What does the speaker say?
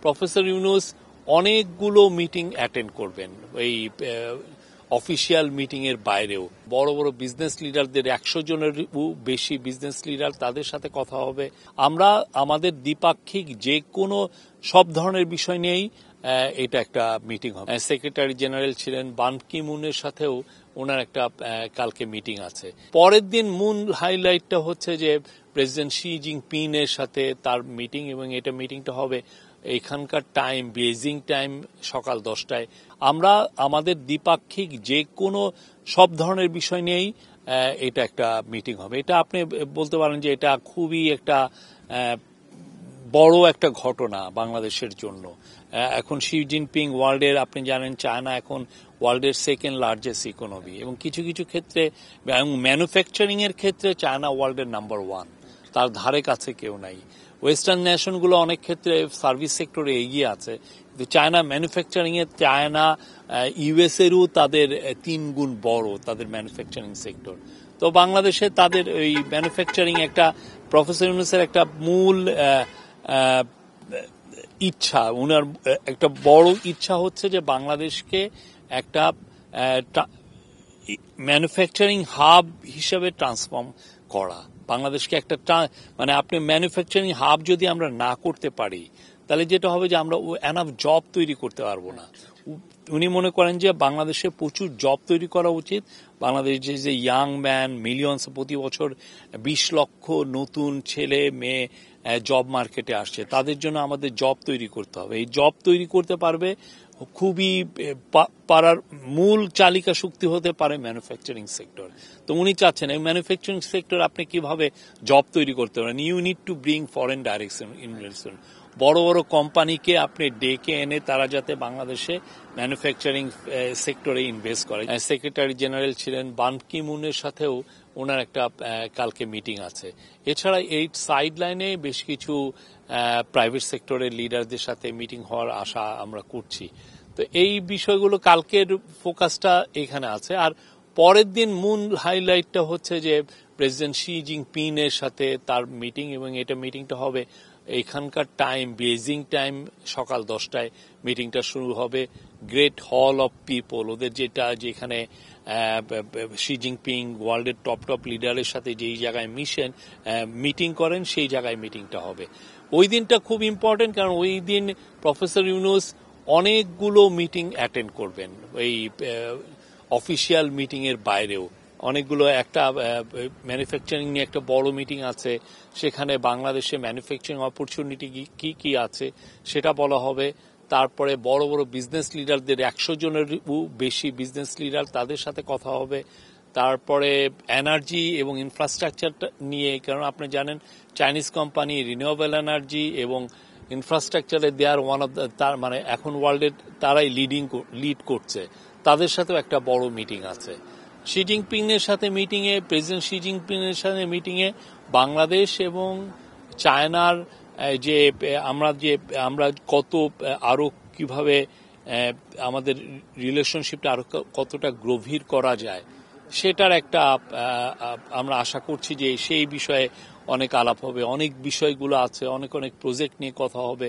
Professor Yunus অনেকগুলো meeting attend করবেন, এই অফিসিয়াল মিটিং এর বাইরেও। বড় বড় বিজনেস লিডারদের 100 জনের বেশি বিজনেস লিডার, তাদের সাথে কথা হবে। আমরা আমাদের দ্বিপাক্ষিক যে কোনো সব ধরনের বিষয় নিয়েই এটা একটা মিটিং হবে। সেক্রেটারি জেনারেল ছিলেন বান কি মুনের সাথেও ওনার একটা কালকে মিটিং আছে। পরের দিন মূল হাইলাইটটা হচ্ছে যে প্রেসিডেন্ট শি জিনপিং এর সাথে তার মিটিং, এবং এটা মিটিংটা হবে এখানকার টাইম বেজিং টাইম সকাল 10টায়। আমরা আমাদের দ্বিপাক্ষিক যে কোনো সব ধরনের বিষয় নিয়েই এটা একটা মিটিং হবে। এটা আপনি বলতে পারেন যে এটা খুবই একটা বড় একটা ঘটনা বাংলাদেশের জন্য। এখন শি জিনপিং ওয়ার্ল্ডের, আপনি জানেন চায়না এখন ওয়ার্ল্ডের সেকেন্ড লার্জেস্ট ইকোনমি, এবং কিছু কিছু ক্ষেত্রে ম্যানুফ্যাকচারিং এর ক্ষেত্রে চায়না ওয়ার্ল্ডের নাম্বার 1, তার ধারে কাছে কেউ নাই। ওয়েস্টার্ন নেশনগুলো অনেক ক্ষেত্রে সার্ভিস সেক্টরে এগিয়ে আছে, কিন্তু চায়না ম্যানুফ্যাকচারিং এর, চায়না ইউএস এরও তাদের 3 গুণ বড় তাদের ম্যানুফ্যাকচারিং সেক্টর। তো বাংলাদেশে তাদের এই ম্যানুফ্যাকচারিং একটা প্রফেসর ইউনূসের একটা মূল ইচ্ছা, উনার একটা বড় ইচ্ছা হচ্ছে যে বাংলাদেশকে একটা ম্যানুফ্যাকচারিং হাব হিসেবে ট্রান্সফর্ম করা। বাংলাদেশকে একটা মানে আপনি ম্যানুফ্যাকচারিং হাব যদি আমরা না করতে পারি, তাহলে যেটা হবে যে আমরা এনাফ জব তৈরি করতে পারবো না। উনি মনে করেন যে বাংলাদেশে প্রচুর জব তৈরি করা উচিত। বাংলাদেশ যে ইয়াং ম্যান মিলিয়নস, প্রতি বছর 20 লক্ষ নতুন ছেলে মেয়ে জব মার্কেটে আসছে, তাদের জন্য আমাদের জব তৈরি করতে হবে। এই জব তৈরি করতে পারবে খুবই পারার মূল চালিকা শক্তি হতে পারে ম্যানুফ্যাকচারিং সেক্টর। তো উনি চাচ্ছেন এই ম্যানুফ্যাকচারিং সেক্টর আপনি কিভাবে জব তৈরি করতে পারেন। You need to bring foreign direction investment. বড় বড় কোম্পানিকে আপনি ডেকে এনে তারা যাতে বাংলাদেশে ম্যানুফ্যাকচারিং সেক্টরে ইনভেস্ট করে। সেক্রেটারি জেনারেল ছিলেন বান কি মুনের সাথেও ওনার একটা কালকে মিটিং আছে। এছাড়া এই সাইড লাইনে বেশ কিছু প্রাইভেট সেক্টরের লিডারদের সাথে মিটিং হওয়ার আশা আমরা করছি। তো এই বিষয়গুলো কালকের ফোকাসটা এখানে আছে। আর পরের দিন মূল হাইলাইটটা হচ্ছে যে প্রেসিডেন্ট শি জিনপিং এর সাথে তার মিটিং, এবং এটা মিটিংটা হবে এখানকার টাইম বেজিং টাইম সকাল 10টায় মিটিংটা শুরু হবে। গ্রেট হল অফ পিপল, ওদের যেটা যেখানে শি জিনপিং ওয়ার্ল্ডের টপ লিডারের সাথে যেই জায়গায় মিটিং করেন, সেই জায়গায় মিটিংটা হবে। ওই দিনটা খুব ইম্পর্টেন্ট, কারণ ওই দিন প্রফেসর ইউনূস অনেকগুলো মিটিং অ্যাটেন্ড করবেন, এই অফিসিয়াল মিটিং এর বাইরেও অনেকগুলো। একটা ম্যানুফ্যাকচারিং নিয়ে একটা বড় মিটিং আছে, সেখানে বাংলাদেশে ম্যানুফ্যাকচারিং অপরচুনিটি কি কি আছে সেটা বলা হবে। তারপরে বড় বড় বিজনেস লিডারদের 100 জনের বেশি বিজনেস লিডার, তাদের সাথে কথা হবে। তারপরে এনার্জি এবং ইনফ্রাস্ট্রাকচার নিয়ে, কারণ আপনি জানেন চাইনিজ কোম্পানি রিনিউয়েবল এনার্জি এবং ইনফ্রাস্ট্রাকচারে দেয়ার ওয়ান অফ তার মানে এখন ওয়ার্ল্ডের তারাই লিড করছে, তাদের সাথেও একটা বড় মিটিং আছে। শি জিনপিং এর সাথে মিটিংয়ে, প্রেসিডেন্ট শি জিনপিং এর সাথে মিটিংয়ে বাংলাদেশ এবং চায়নার যে আমরা কত আরো কিভাবে আমাদের রিলেশনশিপটা আরো কতটা গভীর করা যায়, সেটার একটা আমরা আশা করছি যে সেই বিষয়ে অনেক আলাপ হবে। অনেক বিষয়গুলো আছে, অনেক প্রজেক্ট নিয়ে কথা হবে।